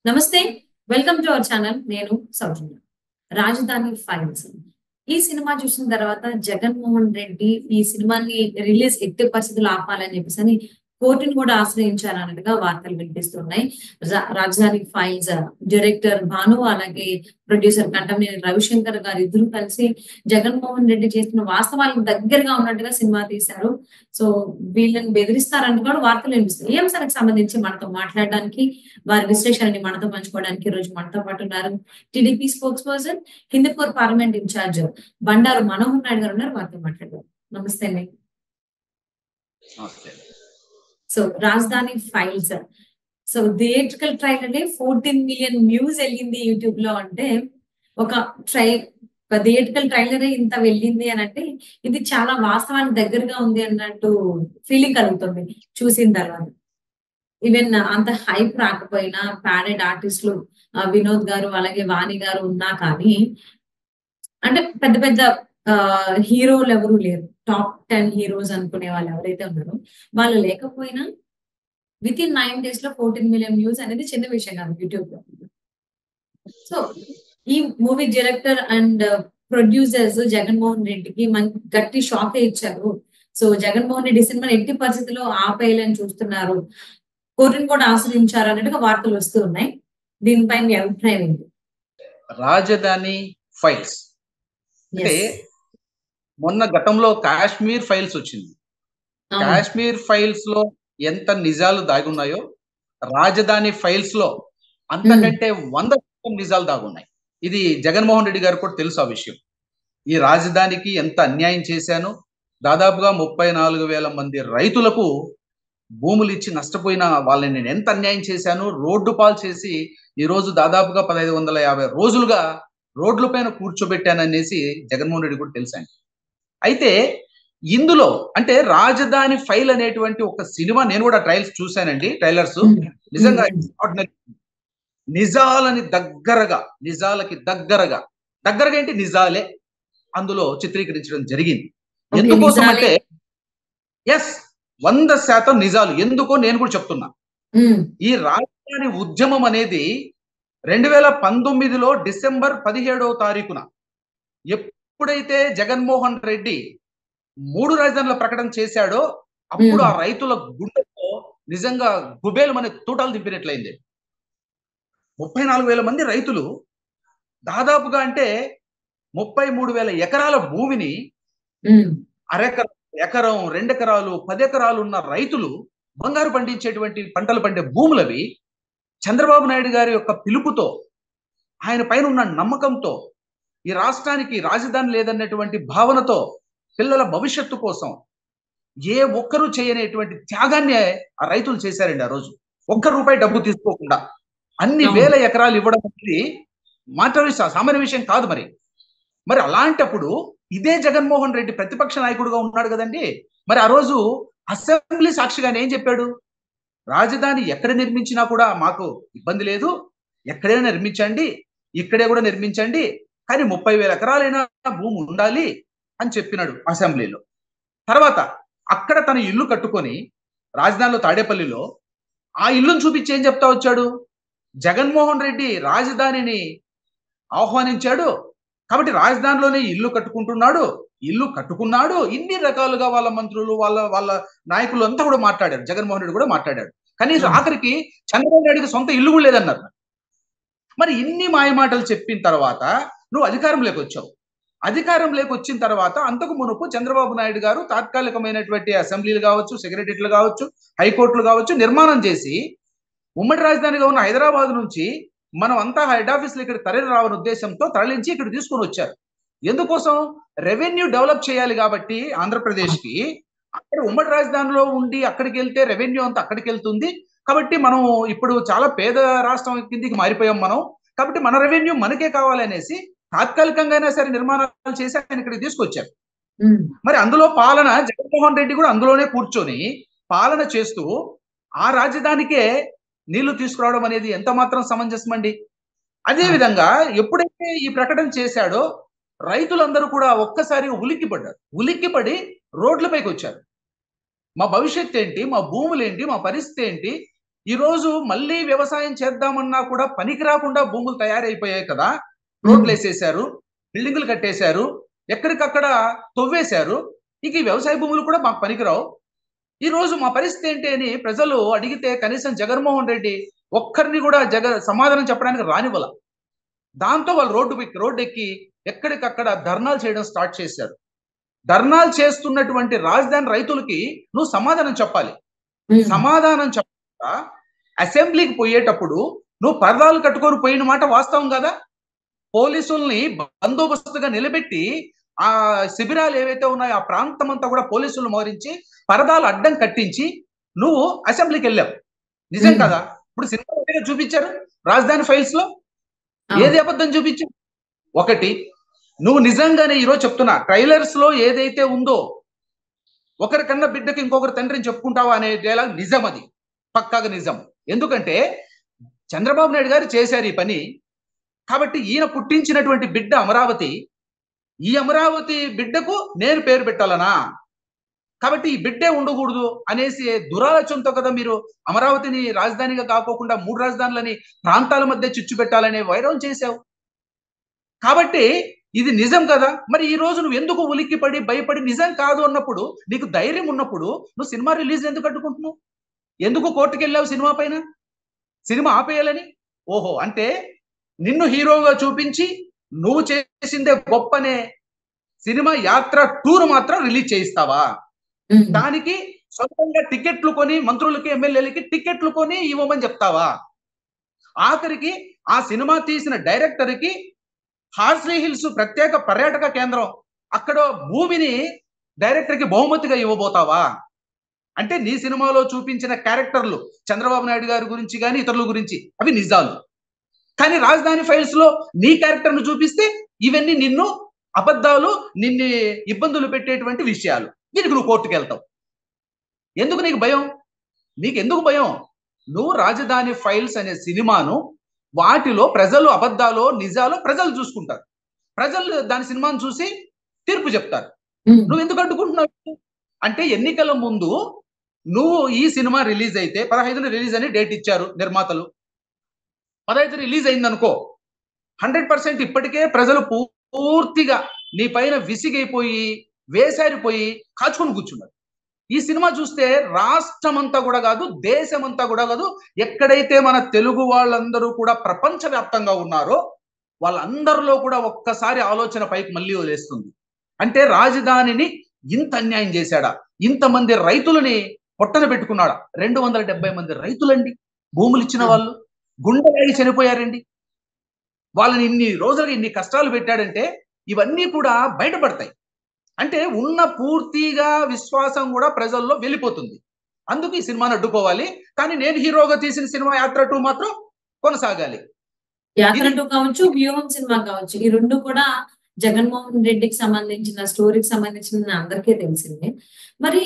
నమస్తే. Welcome to our channel. నేను సౌజన్య. 'రాజధాని ఫైల్స్' ఈ సినిమా చూసిన తర్వాత జగన్మోహన్ రెడ్డి ఈ సినిమాని రిలీజ్ ఎట్టి పరిస్థితుల్లో ఆపాలని చెప్పేసని కోర్టుని కూడా ఆశ్రయించారన్నట్టుగా వార్తలు వినిపిస్తున్నాయి. 'రాజధాని ఫైల్స్' డైరెక్టర్ భాను అలాగే ప్రొడ్యూసర్ కంటమనేని రవిశంకర్ గారు ఇద్దరు కలిసి జగన్మోహన్ రెడ్డి చేసిన వాస్తవాలకు దగ్గరగా ఉన్నట్టుగా సినిమా తీశారు. సో వీళ్ళని బెదిరిస్తారని కూడా వార్తలు వినిపిస్తున్నాయి. ఈ అంశానికి సంబంధించి మనతో మాట్లాడడానికి వారి విశ్లేషణని మనతో పంచుకోవడానికి ఈ రోజు మనతో పాటు ఉన్నారు. TDP spokesperson, Hindupur parliament in charge Bandaru Manohar Naidu garu ఉన్నారు. వారితో మాట్లాడదాం. నమస్తే అండి. నమస్తే. So 'Rajadhani Files' so theatrical trailer 14 million views వెళ్ళింది యూట్యూబ్ లో అంటే ఒక థియేట్రికల్ ట్రైలరే ఇంత వెళ్ళింది అని అంటే ఇది చాలా వాస్తవానికి దగ్గరగా ఉంది అన్నట్టు ఫీలింగ్ కలుగుతుంది చూసిన తర్వాత. ఈవెన్ అంత హైప్ రాకపోయినా ప్యాడెడ్ ఆర్టిస్టులు వినోద్ గారు అలాగే వాణి గారు ఉన్నా కానీ అంటే పెద్ద పెద్ద హీరోలు ఎవరు లేరు. టాప్ 10 హీరోస్ అనుకునే వాళ్ళు ఎవరైతే ఉన్నారో వాళ్ళు లేకపోయినా విత్ ఇన్ 9 డేస్ లో 14 మిలియన్ వ్యూస్ అనేది చిన్న విషయం కాదు యూట్యూబ్ లో. సో ఈ movie director and producers Jaganmohan రెడ్డికి గట్టి షాక్ ఇచ్చారు. సో జగన్మోహన్ రెడ్డి సినిమాని ఎట్టి పరిస్థితుల్లో ఆపేయాలని చూస్తున్నారు, కోర్టును కూడా ఆశ్రయించారు అన్నట్టుగా వార్తలు వస్తూ ఉన్నాయి. దీనిపై మీ అభిప్రాయం ఏంటి? 'రాజధాని ఫైల్స్' అంటే మొన్న గతంలో 'కాశ్మీర్ ఫైల్స్' వచ్చింది. 'కాశ్మీర్ ఫైల్స్' లో ఎంత నిజాలు దాగి ఉన్నాయో 'రాజధాని ఫైల్స్' లో అంతకంటే 100% నిజాలు దాగున్నాయి. ఇది జగన్మోహన్ రెడ్డి గారు కూడా తెలుసు ఆ విషయం. ఈ రాజధానికి ఎంత అన్యాయం చేశాను, దాదాపుగా 34,000 మంది రైతులకు భూములు ఇచ్చి నష్టపోయిన వాళ్ళని నేను ఎంత అన్యాయం చేశాను, రోడ్డు పాలు చేసి ఈ రోజు దాదాపుగా 1550 రోజులుగా రోడ్ల పైన కూర్చోబెట్టాననేసి జగన్మోహన్ రెడ్డి కూడా తెలుసు. అయితే ఇందులో అంటే 'రాజధాని ఫైల్' అనేటువంటి ఒక సినిమా నేను కూడా ట్రైల్స్ చూశానండి. ట్రైలర్స్ నిజంగా నిజాలని నిజాలకి దగ్గరగా ఏంటి నిజాలే అందులో చిత్రీకరించడం జరిగింది. ఎందుకోసం అంటే 100% నిజాలు. ఎందుకో నేను కూడా చెప్తున్నా. ఈ రాజధాని ఉద్యమం అనేది 2019లో డిసెంబర్ 17వ తారీఖున ఎప్పుడైతే జగన్మోహన్ రెడ్డి 3 రాజధానుల ప్రకటన చేశాడో అప్పుడు ఆ రైతుల గుండెల్లో నిజంగా గుబేలు మన తూటాలు దింపినట్లయింది. 34,000 మంది రైతులు దాదాపుగా అంటే 33,000 ఎకరాల భూమిని అరెకరం, ఎకరం, 2 ఎకరాలు, 10 ఎకరాలు ఉన్న రైతులు బంగారు పండించేటువంటి పంటలు పండే భూములవి చంద్రబాబు నాయుడు గారి యొక్క పిలుపుతో ఆయన పైన ఉన్న నమ్మకంతో ఈ రాష్ట్రానికి రాజధాని లేదన్నటువంటి భావనతో పిల్లల భవిష్యత్తు కోసం ఏ ఒక్కరూ చేయనేటువంటి త్యాగాన్ని ఆ రైతులు చేశారండి. ఆ రోజు ₹1 డబ్బు తీసుకోకుండా అన్ని వేల ఎకరాలు ఇవ్వడం అనేది సామాన్య విషయం కాదు. మరి అలాంటప్పుడు ఇదే జగన్మోహన్ రెడ్డి ప్రతిపక్ష నాయకుడుగా ఉన్నాడు కదండి. మరి ఆ రోజు అసెంబ్లీ సాక్షిగానే ఏం చెప్పాడు? రాజధాని ఎక్కడ నిర్మించినా కూడా మాకు ఇబ్బంది లేదు, ఎక్కడైనా నిర్మించండి, ఇక్కడే కూడా నిర్మించండి, కానీ 30,000 ఎకరాలైనా భూమి ఉండాలి అని చెప్పినాడు అసెంబ్లీలో. తర్వాత అక్కడ తన ఇల్లు కట్టుకొని రాజధానిలో తాడేపల్లిలో ఆ ఇల్లును చూపించి ఏం చెప్తా వచ్చాడు? జగన్మోహన్ రెడ్డి రాజధానిని ఆహ్వానించాడు కాబట్టి రాజధానిలోనే ఇల్లు కట్టుకున్నాడు. ఇన్ని రకాలుగా వాళ్ళ మంత్రులు వాళ్ళ నాయకులు అంతా కూడా మాట్లాడారు. జగన్మోహన్ రెడ్డి కూడా మాట్లాడాడు. కనీసం ఆఖరికి చంద్రబాబు నాయుడుకి సొంత ఇల్లు కూడా లేదన్నారు. మరి ఇన్ని మాయమాటలు చెప్పిన తర్వాత నువ్వు అధికారంలోకి వచ్చావు. అధికారంలోకి వచ్చిన తర్వాత అంతకు మునుపు చంద్రబాబు నాయుడు గారు తాత్కాలికమైనటువంటి అసెంబ్లీలు కావచ్చు, సెక్రటరీలు కావచ్చు, హైకోర్టులు కావచ్చు నిర్మాణం చేసి ఉమ్మడి రాజధానిగా ఉన్న హైదరాబాద్ నుంచి మనం అంతా హెడ్ ఆఫీసులు ఇక్కడ తరలి రావని ఉద్దేశంతో తరలించి ఇక్కడ తీసుకొని వచ్చారు. ఎందుకోసం? రెవెన్యూ డెవలప్ చేయాలి కాబట్టి ఆంధ్రప్రదేశ్కి. అక్కడ ఉమ్మడి రాజధానిలో ఉండి అక్కడికి వెళ్తే రెవెన్యూ అంతా అక్కడికి వెళ్తుంది. కాబట్టి మనం ఇప్పుడు చాలా పేద రాష్ట్రం కిందికి మారిపోయాం మనం. కాబట్టి మన రెవెన్యూ మనకే కావాలనేసి తాత్కాలికంగా సరే నిర్మాణాలు చేసి ఆయన ఇక్కడికి తీసుకొచ్చారు. మరి అందులో పాలన జగన్మోహన్ రెడ్డి కూడా అందులోనే కూర్చొని పాలన చేస్తూ ఆ రాజధానికే నీళ్లు తీసుకురావడం అనేది ఎంత మాత్రం సమంజసం అండి? అదే విధంగా ఎప్పుడైతే ఈ ప్రకటన చేశాడో రైతులందరూ కూడా ఒక్కసారి ఉలిక్కిపడి రోడ్లపైకి వచ్చారు. మా భవిష్యత్ ఏంటి, మా భూములు ఏంటి, మా పరిస్థితి ఏంటి, ఈ రోజు మళ్ళీ వ్యవసాయం చేద్దామన్నా కూడా పనికి రాకుండా భూములు తయారైపోయాయి కదా. రోడ్లు వేసేశారు, బిల్డింగులు కట్టేశారు, ఎక్కడికక్కడ తవ్వేశారు. ఇక ఈ వ్యవసాయ భూములు కూడా మాకు పనికిరావు. ఈ రోజు మా పరిస్థితి ఏంటి అని ప్రజలు అడిగితే కనీసం జగన్మోహన్ రెడ్డి ఒక్కరిని కూడా సమాధానం చెప్పడానికి రానివ్వాల. దాంతో వాళ్ళు రోడ్డు ఎక్కి ఎక్కడికక్కడ ధర్నాలు చేయడం స్టార్ట్ చేశారు. ధర్నాలు చేస్తున్నటువంటి రాజధాని రైతులకి నువ్వు సమాధానం చెప్పాలి. సమాధానం చెప్పకుండా అసెంబ్లీకి పోయేటప్పుడు నువ్వు పరదాలు కట్టుకొని పోయిన మాట వాస్తవం కదా. పోలీసుల్ని బందోబస్తుగా నిలబెట్టి ఆ శిబిరాలు ఏవైతే ఉన్నాయో ఆ ప్రాంతం అంతా కూడా పోలీసులు మోరించి పరదాలు అడ్డం కట్టించి నువ్వు అసెంబ్లీకి వెళ్ళావు. నిజం కదా? ఇప్పుడు సినిమా చూపించారు రాజధాని ఫైల్స్ లో, ఏది అబద్ధం చూపించారు? ఒకటి, నువ్వు నిజంగానే ఈరోజు చెప్తున్నా ట్రైలర్స్ లో ఏదైతే ఉందో ఒకరికన్నా బిడ్డకి ఇంకొకరు తండ్రిని చెప్పుకుంటావా అనే డైలాగ్ నిజం, అది పక్కాగా నిజం. ఎందుకంటే చంద్రబాబు నాయుడు గారు చేశారు ఈ పని. కాబట్టి ఈయన పుట్టించినటువంటి బిడ్డ అమరావతి, ఈ అమరావతి బిడ్డకు నేను పేరు పెట్టాలనా? కాబట్టి ఈ బిడ్డే ఉండకూడదు అనేసి దురాలోచనతో కదా మీరు అమరావతిని రాజధానిగా కాకోకుండా 3 రాజధానులని ప్రాంతాల మధ్య చిచ్చు పెట్టాలనే వైరం చేశావు. కాబట్టి ఇది నిజం కదా. మరి ఈ రోజు నువ్వు ఎందుకు ఉలిక్కిపడి భయపడి నిజం కాదు అన్నప్పుడు, నీకు ధైర్యం ఉన్నప్పుడు నువ్వు సినిమా రిలీజ్ ఎందుకు అడ్డుకుంటున్నావు? ఎందుకు కోర్టుకు వెళ్ళావు సినిమా పైన? సినిమా ఆపేయాలని? ఓహో, అంటే నిన్ను హీరోగా చూపించి నువ్వు చేసిందే గొప్పనే సినిమా యాత్ర టూర్ మాత్రం రిలీజ్ చేయిస్తావా? దానికి సొంతంగా టికెట్లు కొని మంత్రులకి ఎమ్మెల్యేలకి టికెట్లు కొని ఇవ్వమని చెప్తావా? ఆఖరికి ఆ సినిమా తీసిన డైరెక్టర్ కి హార్స్లీ హిల్స్ ప్రత్యేక పర్యాటక కేంద్రం అక్కడ భూమిని డైరెక్టర్ కి బహుమతిగా ఇవ్వబోతావా? అంటే నీ సినిమాలో చూపించిన క్యారెక్టర్లు చంద్రబాబు నాయుడు గారి గురించి కానీ ఇతరుల గురించి అవి నిజాలు, కానీ రాజధాని ఫైల్స్ లో నీ క్యారెక్టర్ ను చూపిస్తే ఇవన్నీ నిన్ను అబద్ధాలు, నిన్ను ఇబ్బందులు పెట్టేటువంటి విషయాలు. దీనికి నువ్వు కోర్టుకు వెళ్తావు. ఎందుకు నీకు భయం? నీకెందుకు భయం? నువ్వు రాజధాని ఫైల్స్ అనే సినిమాను వాటిలో ప్రజలు అబద్ధాలు నిజాలు ప్రజలు చూసుకుంటారు. ప్రజలు దాని సినిమాను చూసి తీర్పు చెప్తారు. నువ్వు ఎందుకు అడ్డుకుంటున్నావు? అంటే ఎన్నికల ముందు నువ్వు ఈ సినిమా రిలీజ్ అయితే 15న రిలీజ్ అని డేట్ ఇచ్చారు నిర్మాతలు. 15 రిలీజ్ అయిందనుకో, 100% ఇప్పటికే ప్రజలు పూర్తిగా నీ పైన విసిగైపోయి వేసారిపోయి కాచుకొని కూర్చున్నారు. ఈ సినిమా చూస్తే రాష్ట్రం అంతా కూడా కాదు, దేశం అంతా కూడా కాదు, ఎక్కడైతే మన తెలుగు వాళ్ళందరూ కూడా ప్రపంచవ్యాప్తంగా ఉన్నారో వాళ్ళందరిలో కూడా ఒక్కసారి ఆలోచన పైకి మళ్ళీ వదిలేస్తుంది. అంటే రాజధానిని ఇంత అన్యాయం చేశాడా? ఇంతమంది రైతులని పొట్టన పెట్టుకున్నాడా? 270 మంది రైతులండి, భూములు ఇచ్చిన వాళ్ళు గుండెలాగి చనిపోయారండి. వాళ్ళని ఇన్ని రోజులుగా ఇన్ని కష్టాలు పెట్టాడంటే ఇవన్నీ కూడా బయటపడతాయి. అంటే ఉన్న పూర్తిగా విశ్వాసం కూడా ప్రజల్లో వెళ్ళిపోతుంది. అందుకు ఈ సినిమాను అడ్డుకోవాలి. కానీ నేను హీరోగా తీసిన సినిమా యాత్ర 2 మాత్రం కొనసాగాలి. యాత్ర 2 కావచ్చు, వ్యూహం సినిమా కావచ్చు, ఈ రెండు కూడా జగన్మోహన్ రెడ్డికి సంబంధించిన స్టోరీకి సంబంధించిన అందరికీ తెలిసిందే. మరి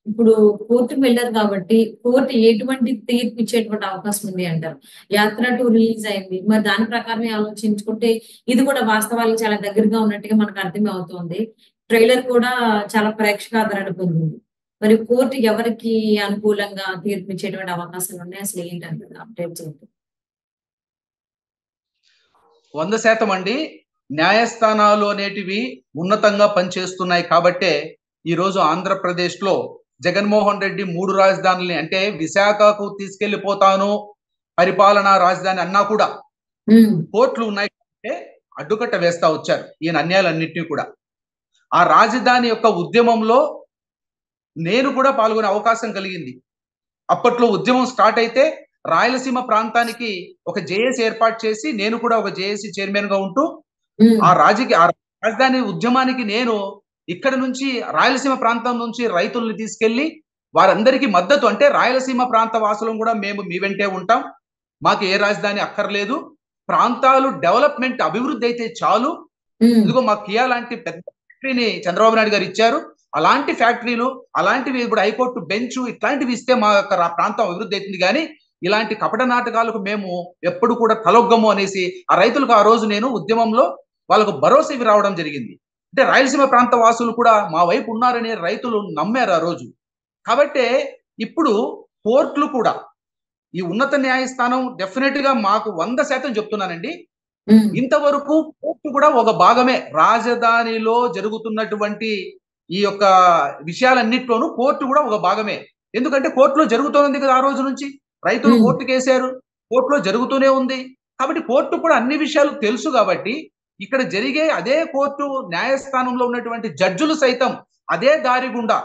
ఇప్పుడు కోర్టుకు వెళ్ళారు కాబట్టి కోర్టు ఎటువంటి తీర్పు ఇచ్చేటువంటి అవకాశం ఉంది అంటారు? యాత్ర 2 రిలీజ్ అయింది, మరి దాని ప్రకారమే ఆలోచించుకుంటే ఇది కూడా వాస్తవాలకు చాలా దగ్గరగా ఉన్నట్టుగా మనకు అర్థం అవుతుంది. ట్రైలర్ కూడా చాలా ప్రేక్షక ఆదరణ పొందింది. మరి కోర్టు ఎవరికి అనుకూలంగా తీర్పు ఇచ్చేటువంటి అవకాశాలు ఉన్నాయి? అసలు ఏంటంటారు? అప్డేట్ చేయండి. 100% అండి. న్యాయస్థానాలు అనేటివి ఉన్నతంగా పనిచేస్తున్నాయి కాబట్టే ఈరోజు ఆంధ్రప్రదేశ్ లో జగన్మోహన్ రెడ్డి 3 రాజధానుల్ని, అంటే విశాఖకు తీసుకెళ్లిపోతాను పరిపాలనా రాజధాని అన్నా కూడా కోర్టులు ఉన్నాయి అంటే అడ్డుకట్ట వేస్తా వచ్చారు ఈయన అన్యాయాలన్నింటినీ కూడా. ఆ రాజధాని యొక్క ఉద్యమంలో నేను కూడా పాల్గొనే అవకాశం కలిగింది. అప్పట్లో ఉద్యమం స్టార్ట్ అయితే రాయలసీమ ప్రాంతానికి ఒక జేఏసీ ఏర్పాటు చేసి నేను కూడా ఒక జేఏసీ చైర్మన్ గా ఉంటూ ఆ రాజధాని ఉద్యమానికి నేను ఇక్కడ నుంచి రాయలసీమ ప్రాంతం నుంచి రైతుల్ని తీసుకెళ్లి వారందరికీ మద్దతు, అంటే రాయలసీమ ప్రాంత వాసులను కూడా మేము మీ వెంటే ఉంటాం, మాకు ఏ రాజధాని అక్కర్లేదు, ప్రాంతాలు డెవలప్మెంట్ అభివృద్ధి అయితే చాలు, ఇదిగో మాకు కియా లాంటి పెద్ద ఫ్యాక్టరీని చంద్రబాబు నాయుడు గారు ఇచ్చారు, అలాంటి ఫ్యాక్టరీలు అలాంటివి ఇప్పుడు హైకోర్టు బెంచ్ ఇట్లాంటివి ఇస్తే మా యొక్క ప్రాంతం అభివృద్ధి అవుతుంది, కానీ ఇలాంటి కపట నాటకాలకు మేము ఎప్పుడు కూడా తలొగ్గము అనేసి ఆ రైతులకు ఆ రోజు నేను ఉద్యమంలో వాళ్ళకు భరోసా ఇవి రావడం జరిగింది. అంటే రాయలసీమ ప్రాంత వాసులు కూడా మా వైపు ఉన్నారని రైతులు నమ్మారు ఆ రోజు. కాబట్టే ఇప్పుడు కోర్టులు కూడా ఈ ఉన్నత న్యాయస్థానం డెఫినెట్ గా మాకు 100% చెప్తున్నానండి, ఉమ్, ఇంతవరకు కోర్టు కూడా ఒక భాగమే. రాజధానిలో జరుగుతున్నటువంటి ఈ యొక్క విషయాలన్నిట్లోనూ కోర్టు కూడా ఒక భాగమే. ఎందుకంటే కోర్టులో జరుగుతోంది కదా, ఆ రోజు నుంచి రైతులు ఉమ్, కోర్టుకేశారు, కోర్టులో జరుగుతూనే ఉంది. కాబట్టి కోర్టు కూడా అన్ని విషయాలు తెలుసు కాబట్టి ఇక్కడ జరిగే అదే కోర్టు న్యాయస్థానంలో ఉన్నటువంటి జడ్జులు సైతం అదే దారి గుండా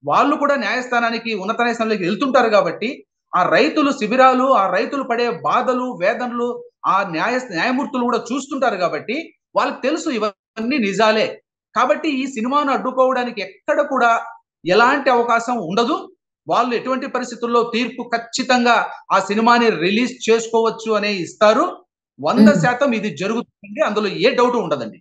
వాళ్ళు కూడా న్యాయస్థానానికి, ఉన్నత న్యాయస్థానానికి వెళ్తుంటారు కాబట్టి ఆ రైతులు శిబిరాలు, ఆ రైతులు పడే బాధలు, వేదనలు ఆ న్యాయమూర్తులు కూడా చూస్తుంటారు కాబట్టి వాళ్ళకి తెలుసు ఇవన్నీ నిజాలే. కాబట్టి ఈ సినిమాను అడ్డుకోవడానికి ఎక్కడ కూడా ఎలాంటి అవకాశం ఉండదు. వాళ్ళు ఎటువంటి పరిస్థితుల్లో తీర్పు ఖచ్చితంగా ఆ సినిమాని రిలీజ్ చేసుకోవచ్చు అనే ఇస్తారు. 100% ఇది జరుగుతుంది, అందులో ఏ డౌట్ ఉండదండి.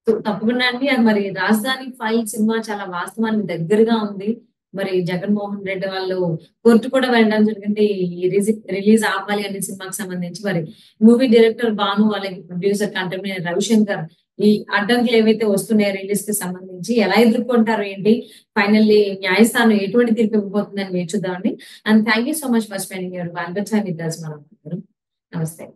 తప్పకుండా అండి. అది మరి 'రాజధాని ఫైల్' సినిమా చాలా వాస్తవానికి దగ్గరగా ఉంది. మరి జగన్మోహన్ రెడ్డి వాళ్ళు కోర్టు కూడా వెళ్ళడం జరిగింది. ఈ రిలీజ్ ఆపాలి అనే సినిమాకి సంబంధించి. మరి మూవీ డైరెక్టర్ భాను, అలాగే ప్రొడ్యూసర్ కంటెంప్టరీ రవిశంకర్ ఈ అడ్డంకులు ఏవైతే వస్తున్నాయో రిలీజ్ కి సంబంధించి ఎలా ఎదుర్కొంటారు ఏంటి? ఫైనల్లీ న్యాయస్థానం ఎటువంటి తీర్పు ఇవ్వబోతుందని వేచి చూద్దామండి. And thank you so much for spending your valuable time with us మనం. నమస్తే.